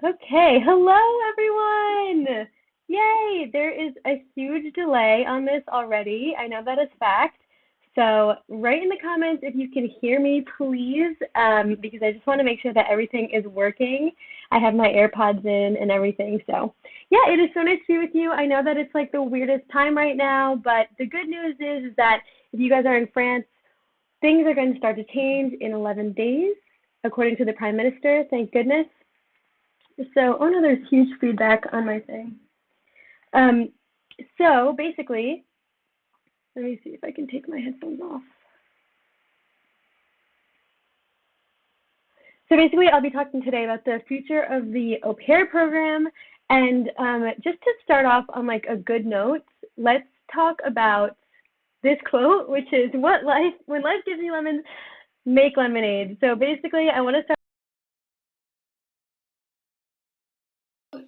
Okay, hello everyone! Yay! There is a huge delay on this already. I know that is fact. So write in the comments if you can hear me, please, because I just want to make sure that everything is working. I have my AirPods in and everything. So yeah, it is so nice to be with you. I know that it's like the weirdest time right now, but the good news is that if you guys are in France, things are going to start to change in 11 days, according to the Prime Minister. Thank goodness. So, oh no, there's huge feedback on my thing. Um, so basically, let me see if I can take my headphones off. So basically, I'll be talking today about the future of the Au Pair program. And just to start off on like a good note, let's talk about this quote, which is when life gives you lemons, make lemonade. So basically, I want to start.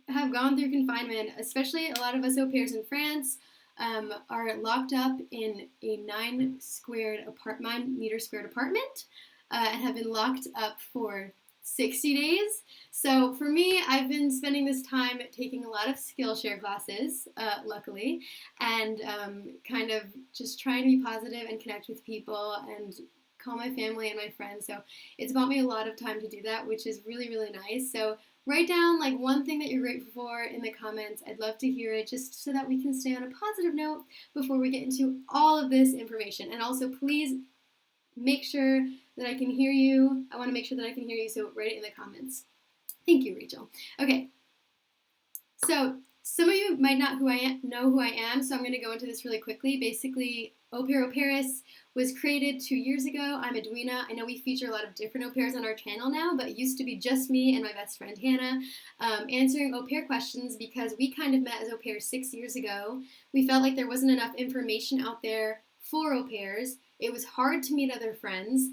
Have gone through confinement, especially a lot of us au pairs in France, are locked up in a 9-meter squared apartment and have been locked up for 60 days. So for me, I've been spending this time taking a lot of Skillshare classes, luckily, and kind of just trying to be positive and connect with people and call my family and my friends. So it's bought me a lot of time to do that, which is really, really nice. So write down like one thing that you're grateful for in the comments. I'd love to hear it just so that we can stay on a positive note before we get into all of this information. And also, please make sure that I can hear you. I want to make sure that I can hear you, so write it in the comments. Thank you, Rachel. Okay, so some of you might not know who I am, so I'm going to go into this really quickly. Basically, Au Pair Paris was created 2 years ago. I'm Edwina. I know we feature a lot of different au pairs on our channel now, but it used to be just me and my best friend Hannah answering au pair questions because we kind of met as au pairs 6 years ago. We felt like there wasn't enough information out there for au pairs. It was hard to meet other friends.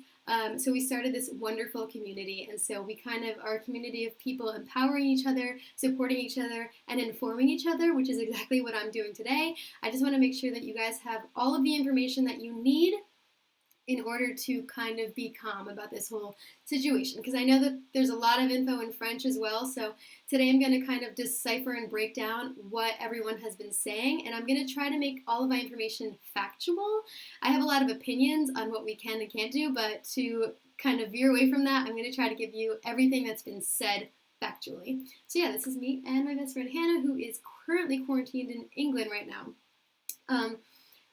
So we started this wonderful community, and so we kind of are a community of people empowering each other, supporting each other, and informing each other, which is exactly what I'm doing today. I just want to make sure that you guys have all of the information that you need in order to kind of be calm about this whole situation, because I know that there's a lot of info in French as well. So today I'm going to kind of decipher and break down what everyone has been saying, and I'm going to try to make all of my information factual. I have a lot of opinions on what we can and can't do, but to kind of veer away from that, I'm going to try to give you everything that's been said factually. So yeah, this is me and my best friend Hannah, who is currently quarantined in England right now.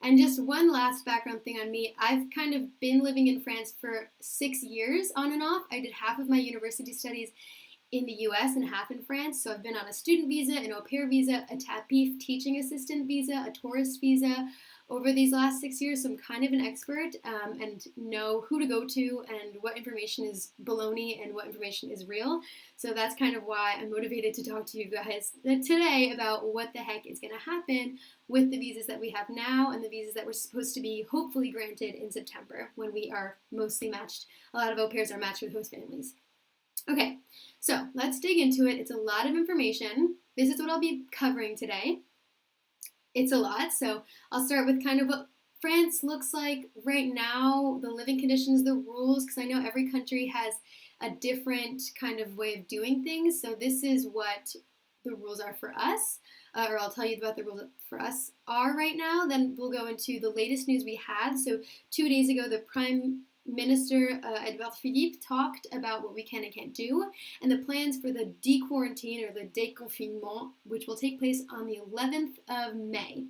And just one last background thing on me, I've kind of been living in France for 6 years on and off. I did half of my university studies in the US and half in France. So I've been on a student visa, an au pair visa, a TAPIF teaching assistant visa, a tourist visa over these last 6 years. So I'm kind of an expert and know who to go to and what information is baloney and what information is real. So that's kind of why I'm motivated to talk to you guys today about what the heck is going to happen with the visas that we have now and the visas that we're supposed to be hopefully granted in September when we are mostly matched. A lot of au pairs are matched with host families. Okay, so let's dig into it. It's a lot of information. This is what I'll be covering today. It's a lot, so I'll start with kind of what France looks like right now, the living conditions, the rules, because I know every country has a different kind of way of doing things. So this is what the rules are for us, or I'll tell you about the rules for us are right now. Then we'll go into the latest news we had. So 2 days ago, the Prime Minister Edouard Philippe talked about what we can and can't do and the plans for the de-quarantine or the déconfinement, which will take place on the 11th of May.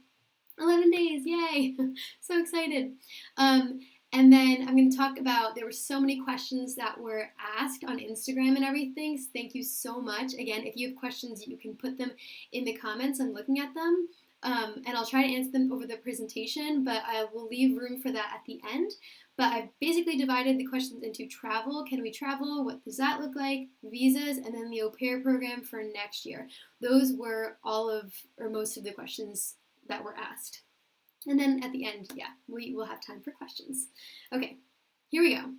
11 days, yay! So excited. And then I'm going to talk about, there were so many questions that were asked on Instagram and everything. So thank you so much. Again, if you have questions, you can put them in the comments. I'm looking at them. And I'll try to answer them over the presentation, but I will leave room for that at the end. But I've basically divided the questions into travel. Can we travel? What does that look like? Visas, and then the au pair program for next year. Those were all of, or most of the questions that were asked. And then at the end, yeah, we will have time for questions. Okay, here we go.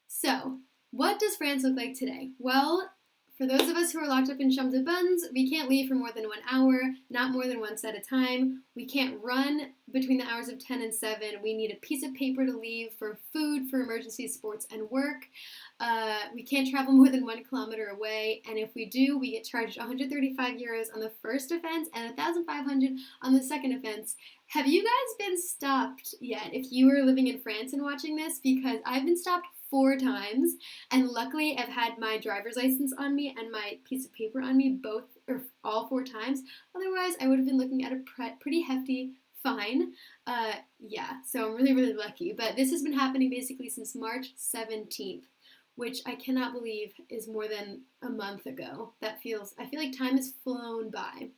So, what does France look like today? Well, for those of us who are locked up in chambre de bonnes, we can't leave for more than 1 hour, not more than once at a time. We can't run between the hours of 10 and 7. We need a piece of paper to leave for food, for emergencies, sports, and work. We can't travel more than 1 kilometer away, and if we do, we get charged 135 euros on the first offense and 1,500 on the second offense. Have you guys been stopped yet? If you are living in France and watching this, because I've been stopped 4 times, and luckily I've had my driver's license on me and my piece of paper on me both or all 4 times. Otherwise, I would have been looking at a pretty hefty fine. Yeah, so I'm really, really lucky. But this has been happening basically since March 17th, which I cannot believe is more than a month ago. I feel like time has flown by,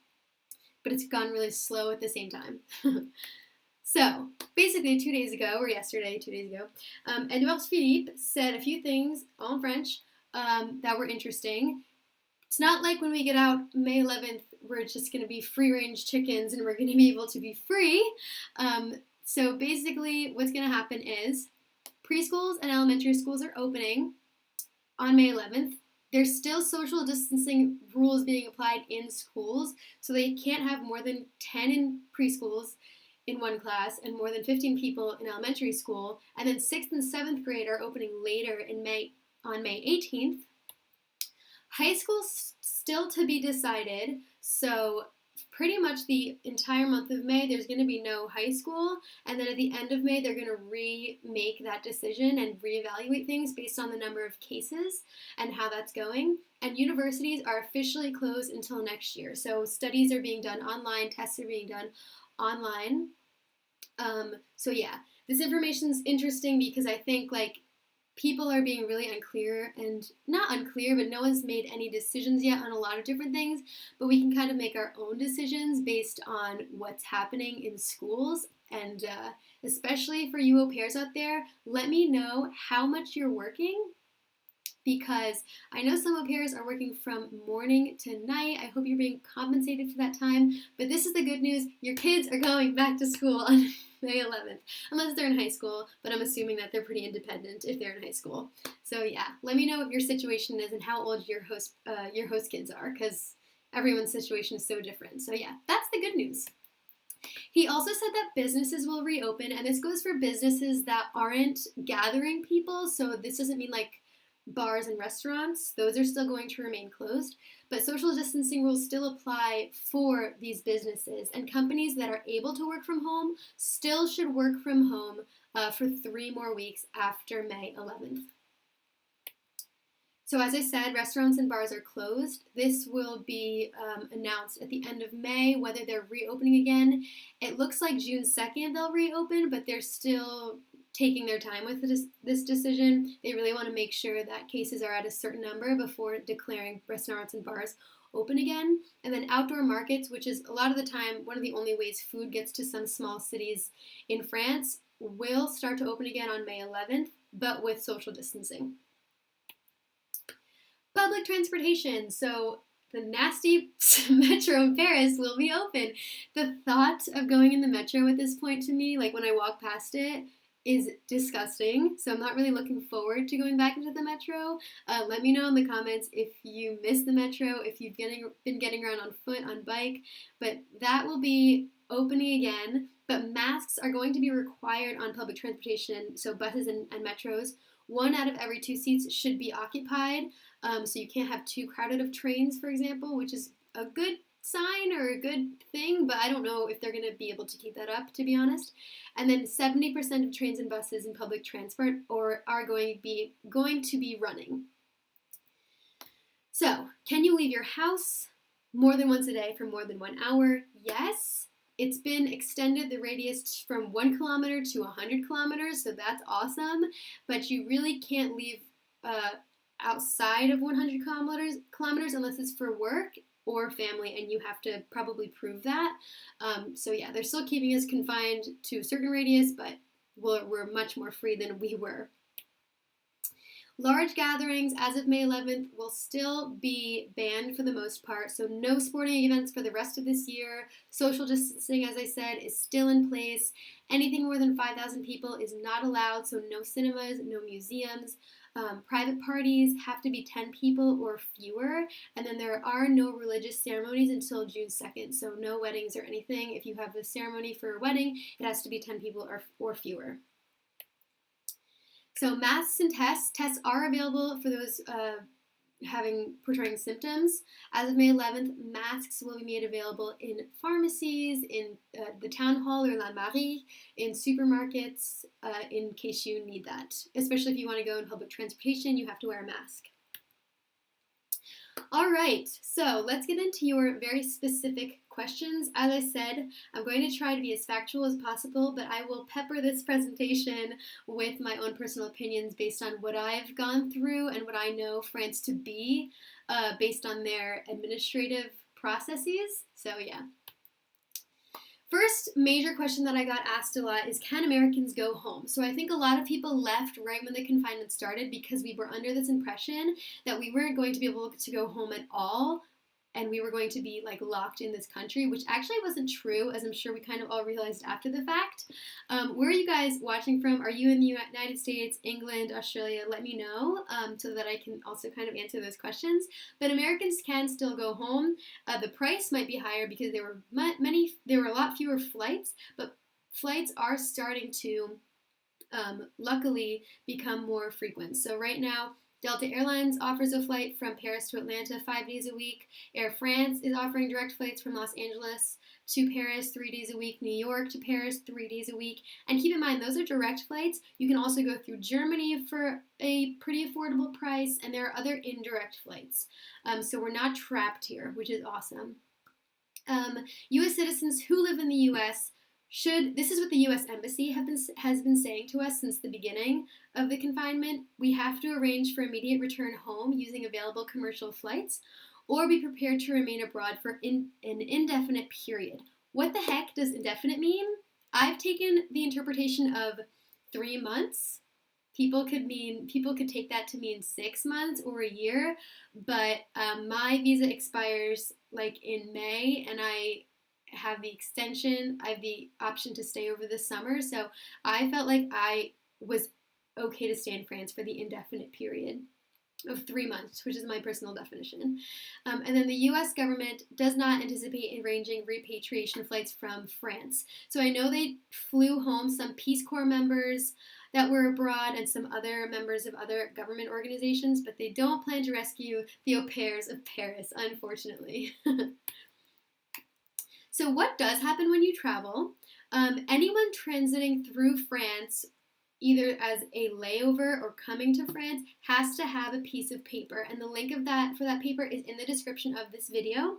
but it's gone really slow at the same time. So, basically 2 days ago, or yesterday, 2 days ago, Edouard Philippe said a few things, all in French, that were interesting. It's not like when we get out May 11th, we're just going to be free-range chickens and we're going to be able to be free. So basically what's going to happen is preschools and elementary schools are opening on May 11th. There's still social distancing rules being applied in schools, so they can't have more than 10 in preschools in one class and more than 15 people in elementary school. And then 6th and 7th grade are opening later on May 18th. High school still to be decided, so pretty much the entire month of May there's going to be no high school, and then at the end of May they're going to remake that decision and reevaluate things based on the number of cases and how that's going. And universities are officially closed until next year, so studies are being done online, tests are being done online. So yeah, this information is interesting because I think like people are being really unclear, and not unclear, but no one's made any decisions yet on a lot of different things, but we can kind of make our own decisions based on what's happening in schools. And especially for you au pairs out there, let me know how much you're working, because I know some au pairs are working from morning to night. I hope you're being compensated for that time, but this is the good news. Your kids are going back to school on May 11th, unless they're in high school, but I'm assuming that they're pretty independent if they're in high school. So yeah, let me know what your situation is and how old your host kids are, because everyone's situation is so different. So yeah, that's the good news. He also said that businesses will reopen, and this goes for businesses that aren't gathering people, so this doesn't mean like bars and restaurants. Those are still going to remain closed, but social distancing rules still apply for these businesses, and companies that are able to work from home still should work from home for 3 more weeks after May 11th. So as I said, restaurants and bars are closed. This will be announced at the end of May, whether they're reopening again. It looks like June 2nd they'll reopen, but they're still taking their time with this decision. They really want to make sure that cases are at a certain number before declaring restaurants and bars open again. And then outdoor markets, which is a lot of the time one of the only ways food gets to some small cities in France, will start to open again on May 11th, but with social distancing. Public transportation. So the nasty metro in Paris will be open. The thought of going in the metro at this point, to me, like when I walk past it, is disgusting. So I'm not really looking forward to going back into the metro. Let me know in the comments if you miss the metro, if you've been getting around on foot, on bike. But that will be opening again. But masks are going to be required on public transportation, so buses and metros. 1 out of every 2 seats should be occupied. So you can't have too crowded of trains, for example, which is a good sign or a good thing, but I don't know if they're going to be able to keep that up, to be honest. And then 70% of trains and buses in public transport are going to be running. So, can you leave your house more than once a day for more than 1 hour? Yes. It's been extended, the radius, from 1 kilometer to 100 kilometers, so that's awesome. But you really can't leave outside of 100 kilometers unless it's for work or family, and you have to probably prove that. So yeah, they're still keeping us confined to a certain radius, but we're much more free than we were. Large gatherings as of May 11th will still be banned for the most part, so no sporting events for the rest of this year. Social distancing, as I said, is still in place. Anything more than 5,000 people is not allowed, so no cinemas, no museums. Private parties have to be 10 people or fewer, and then there are no religious ceremonies until June 2nd, so no weddings or anything. If you have a ceremony for a wedding, it has to be 10 people or fewer. So masks and tests. Tests are available for those portraying symptoms. As of May 11th, masks will be made available in pharmacies, in the town hall or la mairie, in supermarkets, in case you need that. Especially if you want to go in public transportation, you have to wear a mask. All right, so let's get into your very specific questions. As I said, I'm going to try to be as factual as possible, but I will pepper this presentation with my own personal opinions based on what I've gone through and what I know France to be based on their administrative processes. So yeah. First major question that I got asked a lot is, can Americans go home? So I think a lot of people left right when the confinement started because we were under this impression that we weren't going to be able to go home at all, and we were going to be like locked in this country, which actually wasn't true, as I'm sure we kind of all realized after the fact. Where are you guys watching from? Are you in the United States, England, Australia? Let me know so that I can also kind of answer those questions. But Americans can still go home. The price might be higher because there were a lot fewer flights, but flights are starting to luckily become more frequent. So right now, Delta Airlines offers a flight from Paris to Atlanta 5 days a week. Air France is offering direct flights from Los Angeles to Paris 3 days a week. New York to Paris 3 days a week. And keep in mind, those are direct flights. You can also go through Germany for a pretty affordable price, and there are other indirect flights. So we're not trapped here, which is awesome. U.S. citizens who live in the U.S. this is what the U.S. Embassy has been saying to us since the beginning of the confinement. We have to arrange for immediate return home using available commercial flights, or be prepared to remain abroad for an indefinite period. What the heck does indefinite mean? I've taken the interpretation of 3 months. People could take that to mean 6 months or a year, but my visa expires like in May, and I have the extension. I have the option to stay over the summer, so I felt like I was okay to stay in France for the indefinite period of 3 months, which is my personal definition. And then the U.S. government does not anticipate arranging repatriation flights from France. So I know they flew home some Peace Corps members that were abroad and some other members of other government organizations, but they don't plan to rescue the Au Pairs of Paris, unfortunately. So what does happen when you travel? Anyone transiting through France, either as a layover or coming to France, has to have a piece of paper, and the link for that paper is in the description of this video.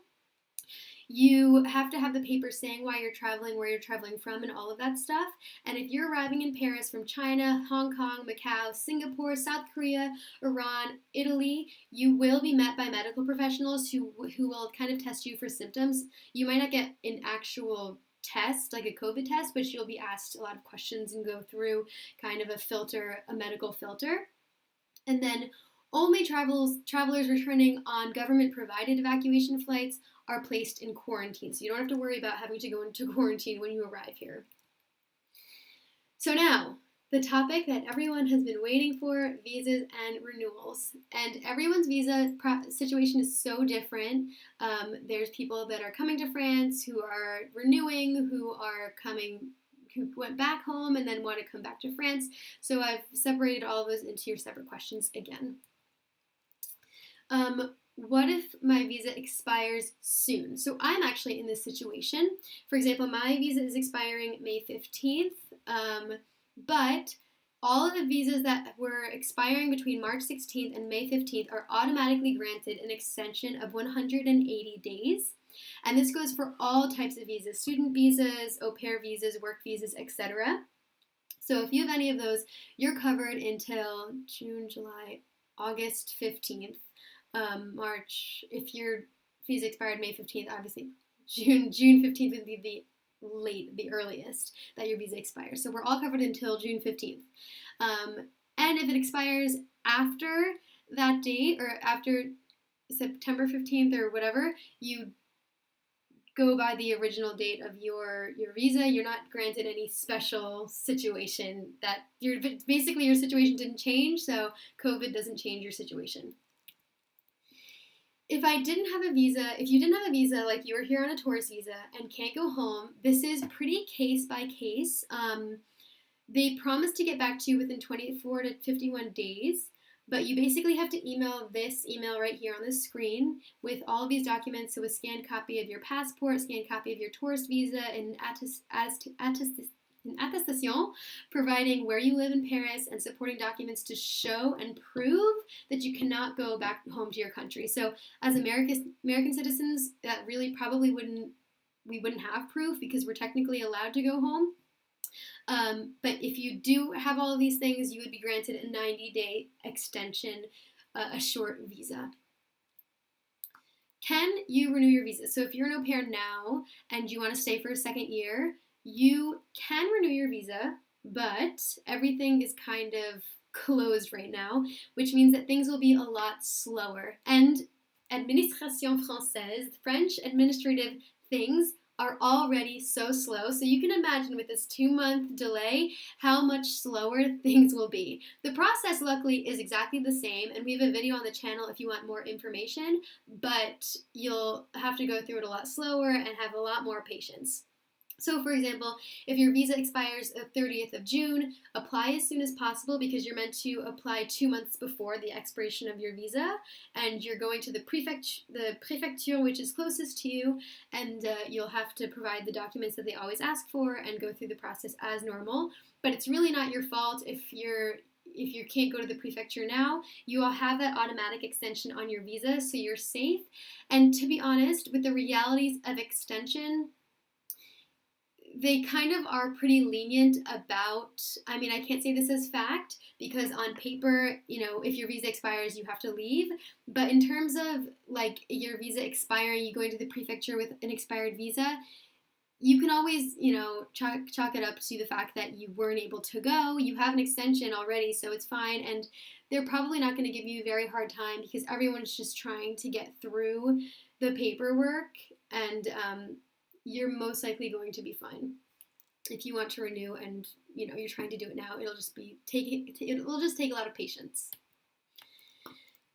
You have to have the paper saying why you're traveling, where you're traveling from, and all of that stuff. And if you're arriving in Paris from China, Hong Kong, Macau, Singapore, South Korea, Iran, Italy, you will be met by medical professionals who will kind of test you for symptoms. You might not get an actual test, like a COVID test, but you'll be asked a lot of questions and go through kind of a medical filter. And then only travelers returning on government-provided evacuation flights are placed in quarantine. So you don't have to worry about having to go into quarantine when you arrive here. So now, the topic that everyone has been waiting for, visas and renewals. And everyone's visa situation is so different. There's people that are coming to France who are renewing, who went back home and then want to come back to France. So I've separated all of those into your separate questions again. What if my visa expires soon? So I'm actually in this situation. For example, my visa is expiring May 15th, but all of the visas that were expiring between March 16th and May 15th are automatically granted an extension of 180 days. And this goes for all types of visas: student visas, au pair visas, work visas, etc. So if you have any of those, you're covered until June, July, August 15th. March, if your visa expired May 15th, obviously June 15th would be the earliest that your visa expires. So we're all covered until June 15th. And if it expires after that date, or after September 15th or whatever, you go by the original date of your visa. You're not granted any special situation basically your situation didn't change, so COVID doesn't change your situation. If you didn't have a visa, like you were here on a tourist visa and can't go home, this is pretty case by case. They promise to get back to you within 24 to 51 days, but you basically have to email this email right here on the screen with all of these documents. So a scanned copy of your passport, scanned copy of your tourist visa, and Attestation, providing where you live in Paris, and supporting documents to show and prove that you cannot go back home to your country. So as American citizens, that really probably we wouldn't have proof because we're technically allowed to go home. But if you do have all of these things, you would be granted a 90-day extension, a short visa. Can you renew your visa? So if you're an au pair now and you want to stay for a second year, you can renew your visa, but everything is kind of closed right now, which means that things will be a lot slower. And Administration Française, French administrative things, are already so slow. So you can imagine with this 2-month delay how much slower things will be. The process, luckily, is exactly the same, and we have a video on the channel if you want more information, but you'll have to go through it a lot slower and have a lot more patience. So, for example, if your visa expires the 30th of June, apply as soon as possible because you're meant to apply 2 months before the expiration of your visa, and you're going to the prefecture which is closest to you, and you'll have to provide the documents that they always ask for and go through the process as normal. But it's really not your fault if you can't go to the prefecture now. You will have that automatic extension on your visa, so you're safe. And to be honest, with the realities of extension, they kind of are pretty lenient about, I mean, I can't say this as fact because on paper, if your visa expires, you have to leave. But in terms of like your visa expiring, you going to the prefecture with an expired visa, you can always, chalk it up to the fact that you weren't able to go. You have an extension already, so it's fine. And they're probably not going to give you a very hard time because everyone's just trying to get through the paperwork, and you're most likely going to be fine. If you want to renew and you're trying to do it now, it'll just take a lot of patience.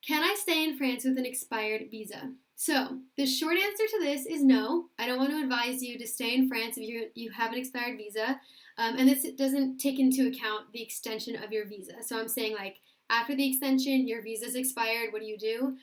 Can I stay in France with an expired visa? So the short answer to this is no. I don't want to advise you to stay in France if you have an expired visa, and this doesn't take into account the extension of your visa. So I'm saying like after the extension, your visa's expired. What do you do?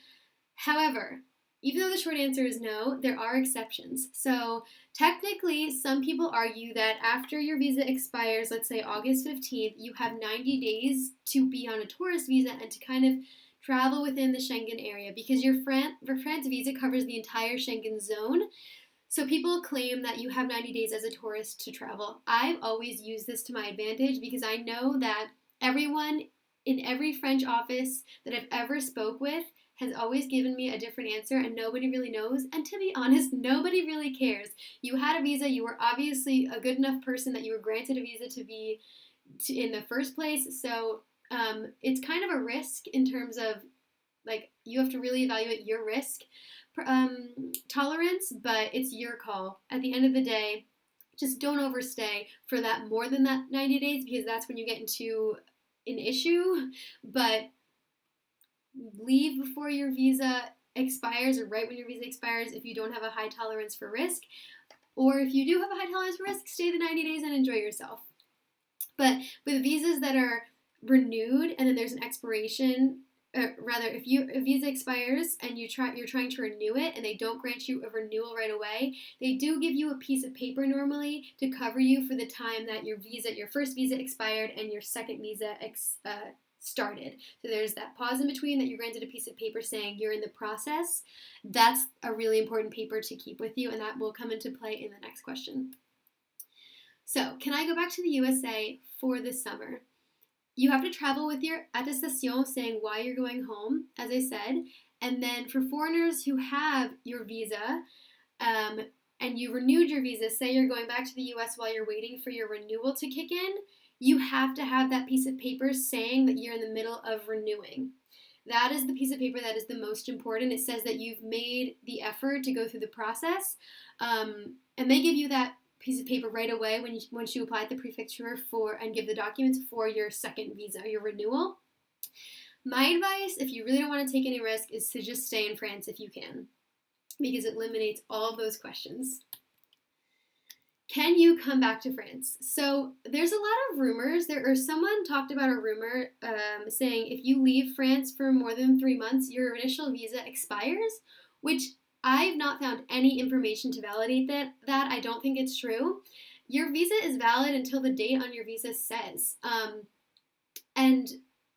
However, even though the short answer is no, there are exceptions. So technically, some people argue that after your visa expires, let's say August 15th, you have 90 days to be on a tourist visa and to kind of travel within the Schengen area because your France visa covers the entire Schengen zone. So people claim that you have 90 days as a tourist to travel. I've always used this to my advantage because I know that everyone in every French office that I've ever spoke with has always given me a different answer, and nobody really knows. And to be honest, nobody really cares. You had a visa. You were obviously a good enough person that you were granted a visa to be in the first place. So it's kind of a risk in terms of, like, you have to really evaluate your risk tolerance, but it's your call. At the end of the day, just don't overstay for that more than that 90 days because that's when you get into an issue. But leave before your visa expires or right when your visa expires if you don't have a high tolerance for risk. Or if you do have a high tolerance for risk, stay the 90 days and enjoy yourself. But with visas that are renewed and then there's an expiration, if a visa expires and you're trying to renew it and they don't grant you a renewal right away, they do give you a piece of paper normally to cover you for the time that your first visa expired and your second visa started. So there's that pause in between that you're granted a piece of paper saying you're in the process. That's a really important paper to keep with you, and that will come into play in the next question. So, can I go back to the USA for the summer? You have to travel with your attestation saying why you're going home, as I said, and then for foreigners who have your visa, and you renewed your visa, say you're going back to the US while you're waiting for your renewal to kick in, you have to have that piece of paper saying that you're in the middle of renewing. That is the piece of paper that is the most important. It says that you've made the effort to go through the process, and they give you that piece of paper right away once you apply at the prefecture and give the documents for your second visa, your renewal. My advice, if you really don't want to take any risk, is to just stay in France if you can, because it eliminates all of those questions. Can you come back to France? So there's a lot of rumors. Someone talked about a rumor saying if you leave France for more than 3 months, your initial visa expires, which I've not found any information to validate that. I don't think it's true. Your visa is valid until the date on your visa says. And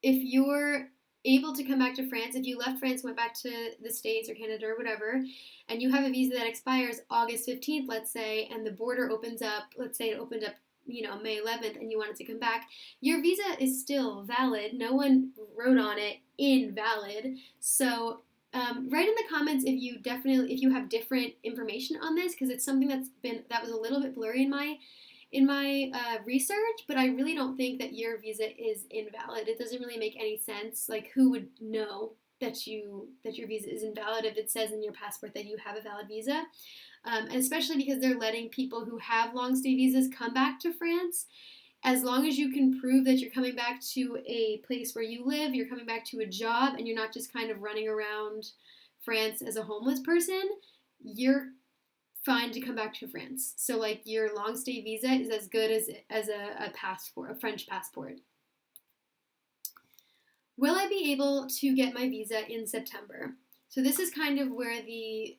if you're able to come back to France, if you left France, went back to the States or Canada or whatever, and you have a visa that expires August 15th, let's say, and the border opens up, let's say it opened up, May 11th, and you wanted to come back, your visa is still valid. No one wrote on it invalid. So write in the comments if you have different information on this, because it's something that was a little bit blurry in my research, but I really don't think that your visa is invalid. It doesn't really make any sense. Like, who would know that your visa is invalid if it says in your passport that you have a valid visa? And especially because they're letting people who have long stay visas come back to France. As long as you can prove that you're coming back to a place where you live, you're coming back to a job, and you're not just kind of running around France as a homeless person, you're fine to come back to France. So like your long stay visa is as good as a passport, a French passport. Will I be able to get my visa in September? So this is kind of where the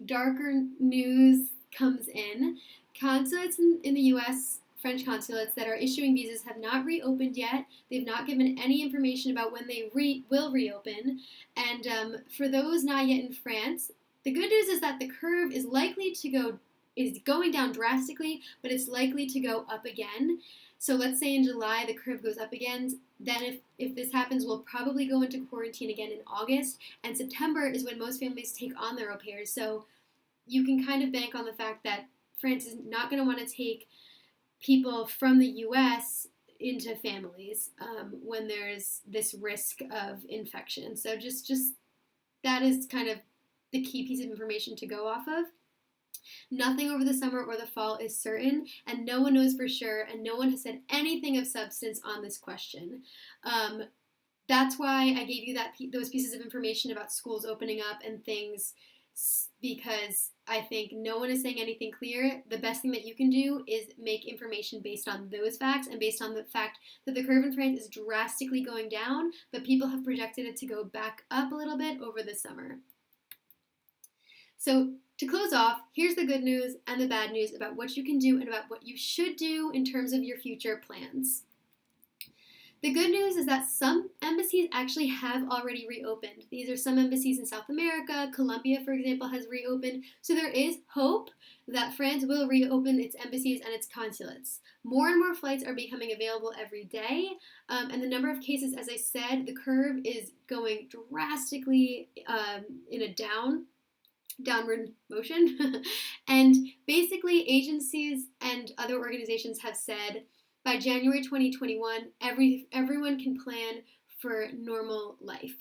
darker news comes in. Consulates in the US, French consulates that are issuing visas have not reopened yet. They've not given any information about when they will reopen. And for those not yet in France, the good news is that the curve is going down drastically, but it's likely to go up again. So let's say in July the curve goes up again. Then if this happens, we'll probably go into quarantine again in August. And September is when most families take on their au pairs. So you can kind of bank on the fact that France is not going to want to take people from the US into families when there's this risk of infection. So just that is kind of the key piece of information to go off of. Nothing over the summer or the fall is certain, and no one knows for sure, and no one has said anything of substance on this question. That's why I gave you those pieces of information about schools opening up and things, because I think no one is saying anything clear. The best thing that you can do is make information based on those facts and based on the fact that the curve in France is drastically going down, but people have projected it to go back up a little bit over the summer. So to close off, here's the good news and the bad news about what you can do and about what you should do in terms of your future plans. The good news is that some embassies actually have already reopened. These are some embassies in South America. Colombia, for example, has reopened. So there is hope that France will reopen its embassies and its consulates. More and more flights are becoming available every day. And the number of cases, as I said, the curve is going drastically in a downward motion. And basically agencies and other organizations have said by January 2021, everyone can plan for normal life,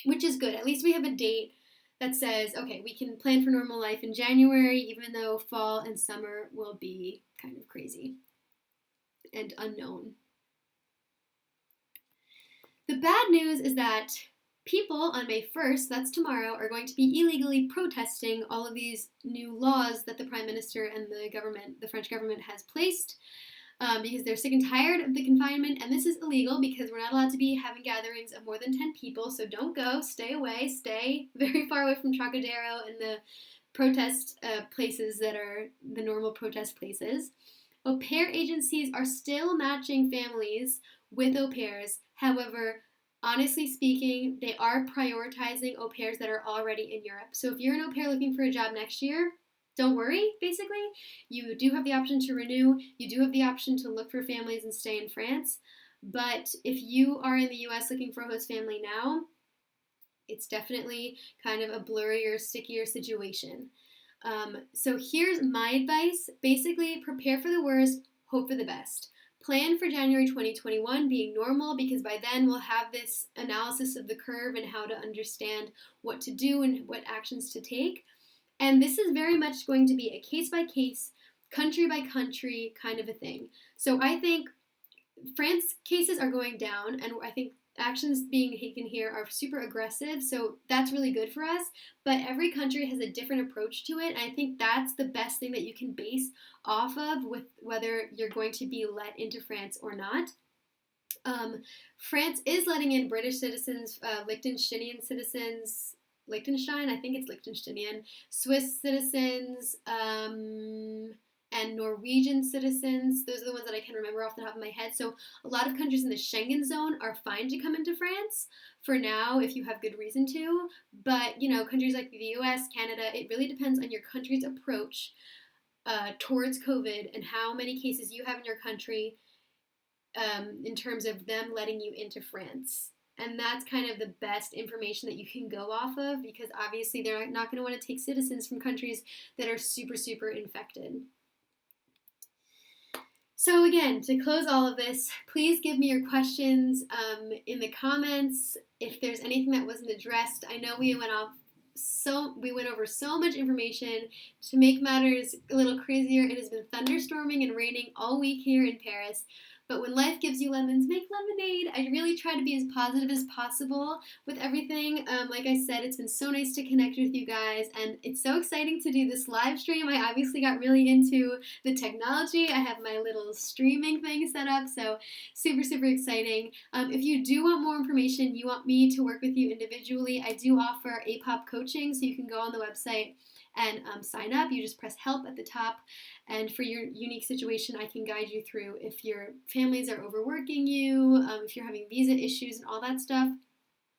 which is good. At least we have a date that says, okay, we can plan for normal life in January, even though fall and summer will be kind of crazy and unknown. The bad news is that people on May 1st, that's tomorrow, are going to be illegally protesting all of these new laws that the Prime Minister and the French government has placed because they're sick and tired of the confinement. And this is illegal because we're not allowed to be having gatherings of more than 10 people. So don't go, stay away, stay very far away from Trocadero and the protest places that are the normal protest places. Au pair agencies are still matching families with au pairs. However, honestly speaking, they are prioritizing au pairs that are already in Europe. So if you're an au pair looking for a job next year, don't worry, basically. You do have the option to renew. You do have the option to look for families and stay in France. But if you are in the US looking for a host family now, it's definitely kind of a blurrier, stickier situation. So here's my advice. Basically, prepare for the worst, hope for the best. Plan for January 2021 being normal, because by then we'll have this analysis of the curve and how to understand what to do and what actions to take. And this is very much going to be a case-by-case, country-by-country kind of a thing. So I think France cases are going down, and I think actions being taken here are super aggressive, so that's really good for us. But every country has a different approach to it, and I think that's the best thing that you can base off of with whether you're going to be let into France or not. France is letting in British citizens, Liechtensteinian citizens, Liechtenstein, I think it's Liechtensteinian, Swiss citizens, and Norwegian citizens. Those are the ones that I can remember off the top of my head. So a lot of countries in the Schengen zone are fine to come into France for now if you have good reason to. But, countries like the US, Canada, it really depends on your country's approach towards COVID and how many cases you have in your country in terms of them letting you into France. And that's kind of the best information that you can go off of, because obviously they're not going to want to take citizens from countries that are super, super infected. So again, to close all of this, please give me your questions in the comments if there's anything that wasn't addressed. I know we went over so much information. To make matters a little crazier, it has been thunderstorming and raining all week here in Paris. But when life gives you lemons, make lemonade. I really try to be as positive as possible with everything. Like I said, it's been so nice to connect with you guys, and it's so exciting to do this live stream. I obviously got really into the technology. I have my little streaming thing set up, so super, super exciting. If you do want more information, you want me to work with you individually, I do offer APOP coaching, so you can go on the website and sign up. You just press help at the top, and for your unique situation, I can guide you through if your families are overworking you, if you're having visa issues and all that stuff.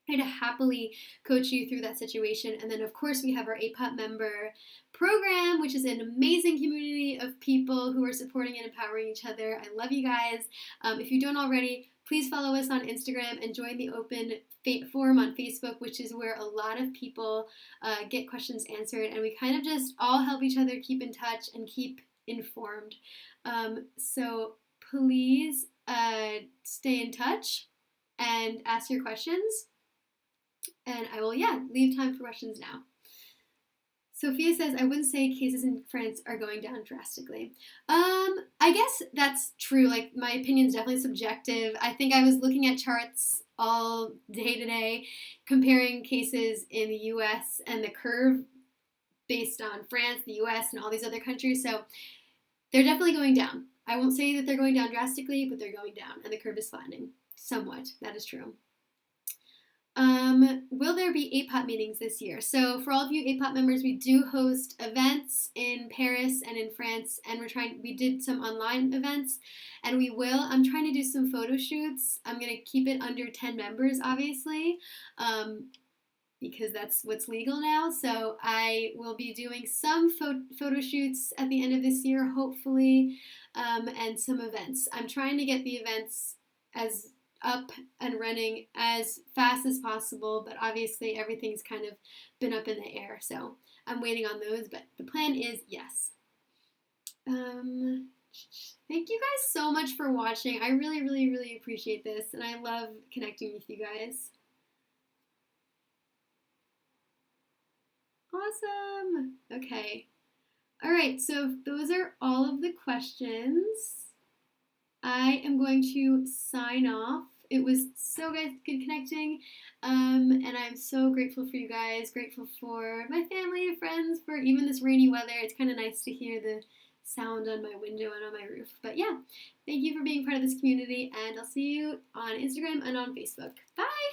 I'd happily coach you through that situation. And then, of course, we have our APOP member program, which is an amazing community of people who are supporting and empowering each other. I love you guys. If you don't already, please follow us on Instagram and join the open forum on Facebook, which is where a lot of people get questions answered, and we kind of just all help each other keep in touch and keep informed. So please stay in touch and ask your questions, and I will leave time for questions now. Sophia says, I wouldn't say cases in France are going down drastically. I guess that's true. Like, my opinion is definitely subjective. I think I was looking at charts all day today, comparing cases in the US and the curve based on France, the US, and all these other countries. So they're definitely going down. I won't say that they're going down drastically, but they're going down, and the curve is flattening somewhat. That is true. Will there be APOP meetings this year? So for all of you APOP members, we do host events in Paris and in France, and we did some online events, and we will. I'm trying to do some photo shoots. I'm going to keep it under 10 members, obviously, because that's what's legal now. So I will be doing some photo shoots at the end of this year, hopefully, and some events. I'm trying to get the events as up and running as fast as possible, but obviously everything's kind of been up in the air, so I'm waiting on those, but the plan is yes. Thank you guys so much for watching. I really, really, really appreciate this, and I love connecting with you guys. Awesome. Okay. All right, so those are all of the questions. I am going to sign off. It was so good connecting, and I'm so grateful for you guys, grateful for my family and friends, for even this rainy weather. It's kind of nice to hear the sound on my window and on my roof. But yeah, thank you for being part of this community, and I'll see you on Instagram and on Facebook. Bye!